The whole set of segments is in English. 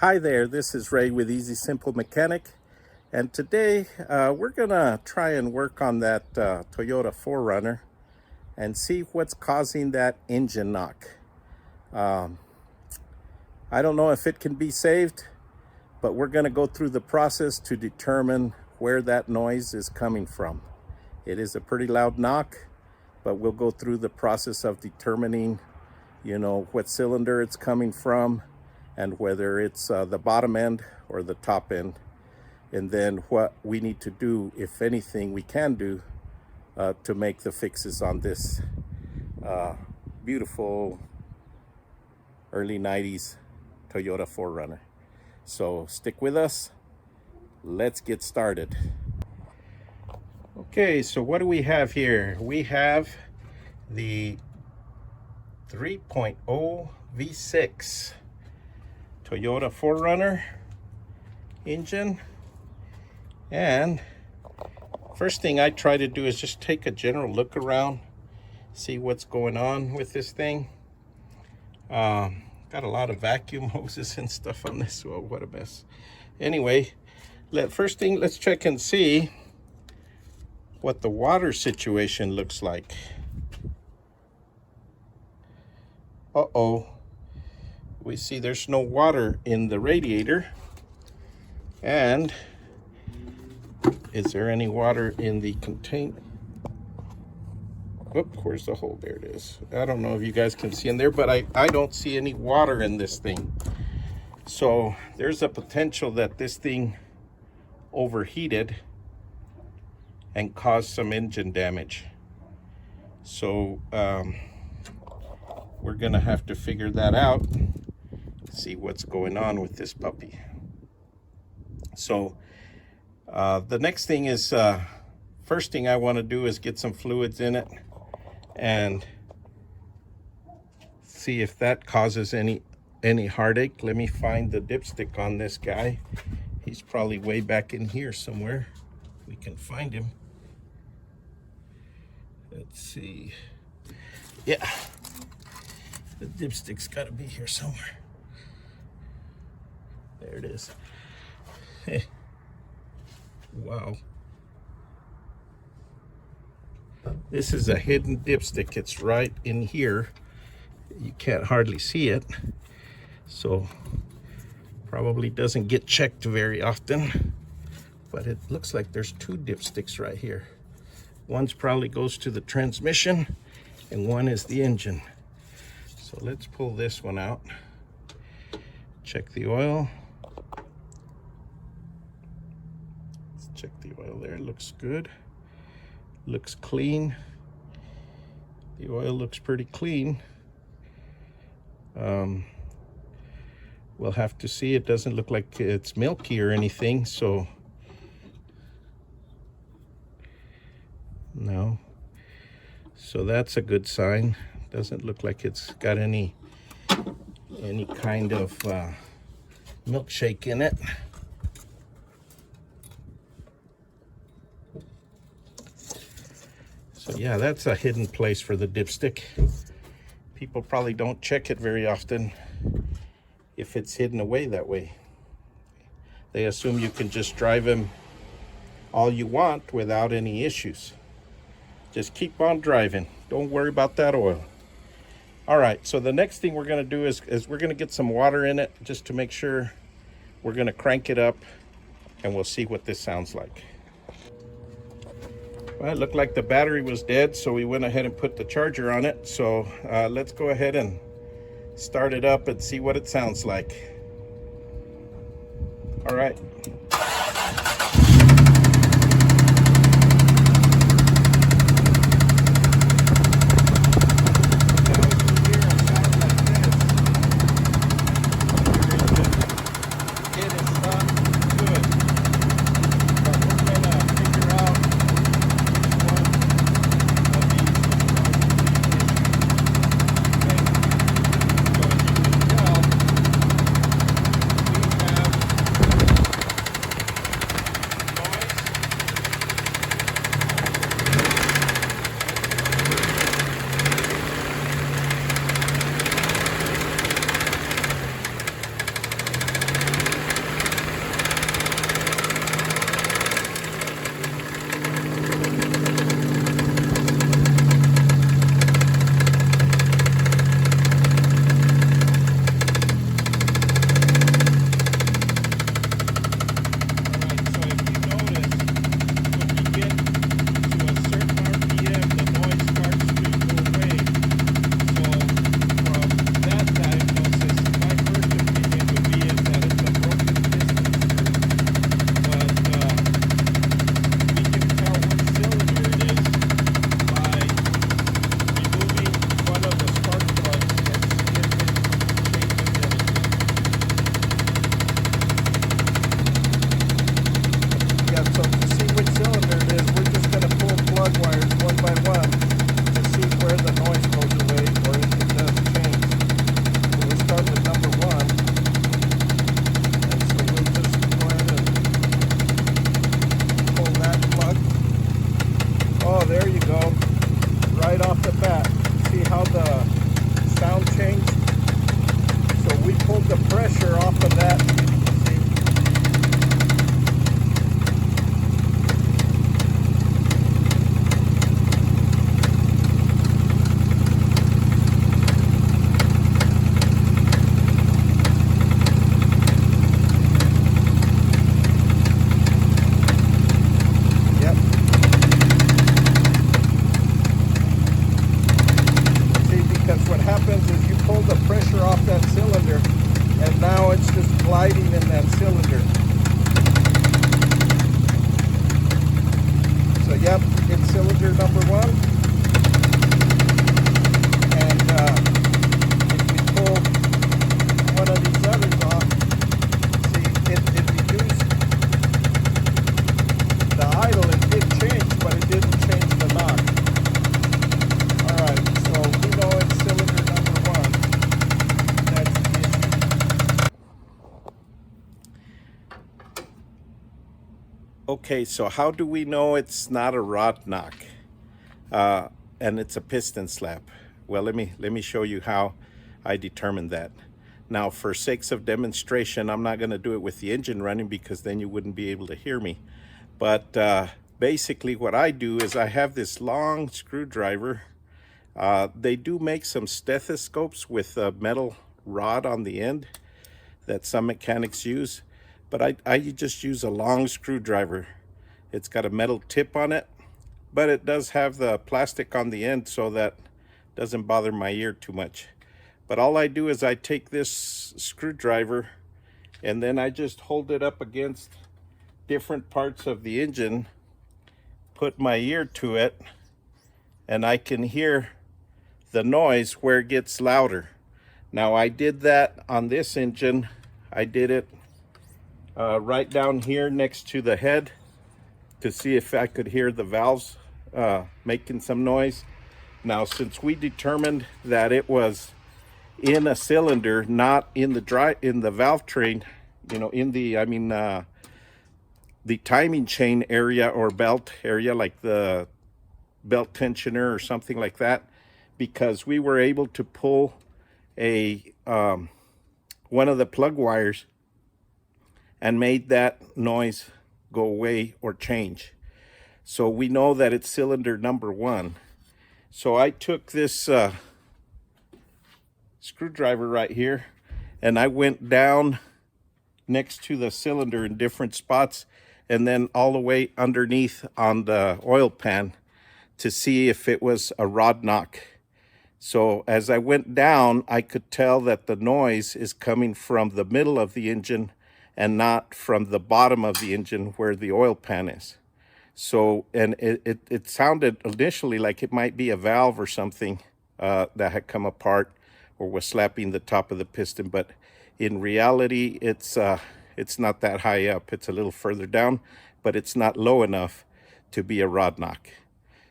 Hi there, this is Ray with Easy Simple Mechanic, and today we're gonna try and work on that Toyota 4Runner and see what's causing that engine knock. I don't know if it can be saved, but we're gonna go through the process to determine where that noise is coming from. It is a pretty loud knock, but we'll go through the process of determining, what cylinder it's coming from, and whether it's the bottom end or the top end, and then what we need to do, if anything we can do, to make the fixes on this beautiful early 90s Toyota 4Runner. So stick with us, let's get started. Okay, so what do we have here? We have the 3.0 V6 Toyota 4Runner engine, and first thing I try to do is just take a general look around, see what's going on with this thing. Got a lot of vacuum hoses and stuff on this. Well, what a mess. Anyway, first thing, let's check and see what the water situation looks like. We see there's no water in the radiator. And is there any water in the container? Oop, where's the hole? There it is. I don't know if you guys can see in there, but I don't see any water in this thing. So there's a potential that this thing overheated and caused some engine damage. So we're gonna have to figure that out, see what's going on with this puppy. So the next thing is, first thing I want to do is get some fluids in it and see if that causes any heartache. Let me find the dipstick on this guy. He's probably way back in here somewhere. We can find him. Let's see. Yeah, the dipstick's got to be here somewhere. There it is. Wow. This is a hidden dipstick. It's right in here. You can't hardly see it. So probably doesn't get checked very often. But it looks like there's two dipsticks right here. One's probably goes to the transmission and one is the engine. So let's pull this one out. Check the oil. Check the oil there, looks good, looks clean. The oil looks pretty clean. We'll have to see. It doesn't look like it's milky or anything, so no. So that's a good sign. Doesn't look like it's got any kind of milkshake in it. So yeah, that's a hidden place for the dipstick. People probably don't check it very often if it's hidden away that way. They assume you can just drive them all you want without any issues. Just keep on driving. Don't worry about that oil. All right, so the next thing we're gonna do is we're gonna get some water in it just to make sure. We're gonna crank it up and we'll see what this sounds like. Well, it looked like the battery was dead, so we went ahead and put the charger on it. So let's go ahead and start it up and see what it sounds like. All right. pressure off that cylinder, and now it's just gliding in that cylinder. So yep, it's cylinder number 1. And if we pull one of these others off, see, it reduced the idle. It did change, but it didn't change the knock. Alright, so we know it's cylinder number 1. That's the issue. Okay, so how do we know it's not a rod knock and it's a piston slap? Well, let me show you how I determined that. Now, for sakes of demonstration, I'm not going to do it with the engine running because then you wouldn't be able to hear me. But basically what I do is I have this long screwdriver. They do make some stethoscopes with a metal rod on the end that some mechanics use, but I just use a long screwdriver. It's got a metal tip on it, but it does have the plastic on the end so that doesn't bother my ear too much. But all I do is I take this screwdriver and then I just hold it up against different parts of the engine, put my ear to it, and I can hear the noise where it gets louder. Now, I did that on this engine. I did it right down here next to the head to see if I could hear the valves making some noise. Now, since we determined that it was in a cylinder, not in the valve train, you know, in the timing chain area or belt area, like the belt tensioner or something like that, because we were able to pull a one of the plug wires and made that noise go away or change. So we know that it's cylinder number 1. So I took this screwdriver right here and I went down next to the cylinder in different spots and then all the way underneath on the oil pan to see if it was a rod knock. So as I went down, I could tell that the noise is coming from the middle of the engine and not from the bottom of the engine where the oil pan is. So, and it sounded initially like it might be a valve or something that had come apart or was slapping the top of the piston, but in reality, it's not that high up. It's a little further down, but it's not low enough to be a rod knock.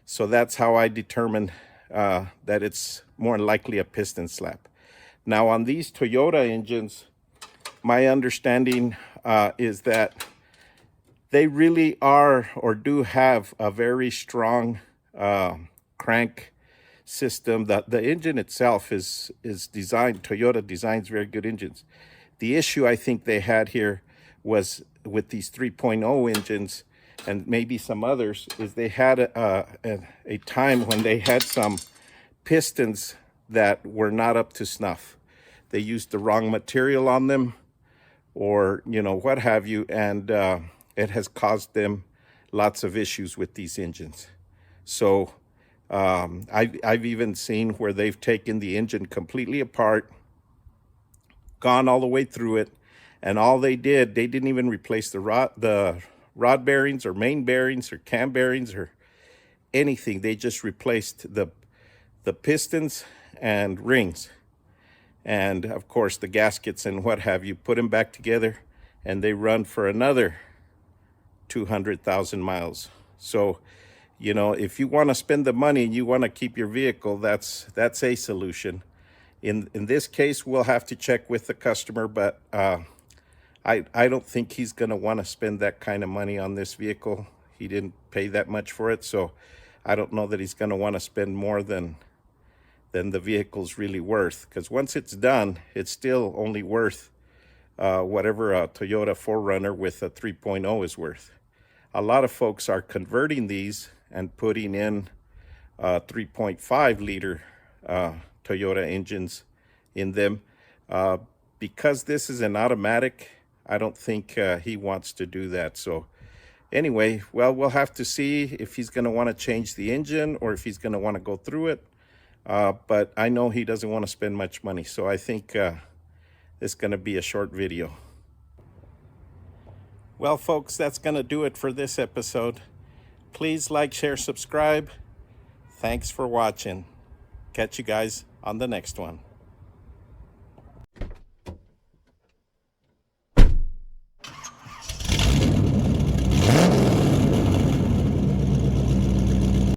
So that's how I determined that it's more likely a piston slap. Now, on these Toyota engines, my understanding is that they really are or do have a very strong crank system. The engine itself is designed, Toyota designs very good engines. The issue I think they had here was with these 3.0 engines and maybe some others, is they had a time when they had some pistons that were not up to snuff. They used the wrong material on them, or you know, what have you, and it has caused them lots of issues with these engines. So I've even seen where they've taken the engine completely apart, gone all the way through it, and all they didn't even replace the rod bearings or main bearings or cam bearings or anything. They just replaced the pistons and rings, and of course the gaskets and what have you, put them back together, and they run for another 200,000 miles. So, you know, if you want to spend the money and you want to keep your vehicle, that's a solution. In this case, we'll have to check with the customer, but I don't think he's going to want to spend that kind of money on this vehicle. He didn't pay that much for it, so I don't know that he's going to want to spend more than the vehicle's really worth, because once it's done, it's still only worth whatever a Toyota 4Runner with a 3.0 is worth. A lot of folks are converting these and putting in 3.5 liter Toyota engines in them. Because this is an automatic, I don't think he wants to do that. So anyway, well, we'll have to see if he's going to want to change the engine or if he's going to want to go through it. but I know he doesn't want to spend much money, so I think it's going to be a short video. Well, folks, that's going to do it for this episode. Please like, share, subscribe. Thanks for watching. Catch you guys on the next one.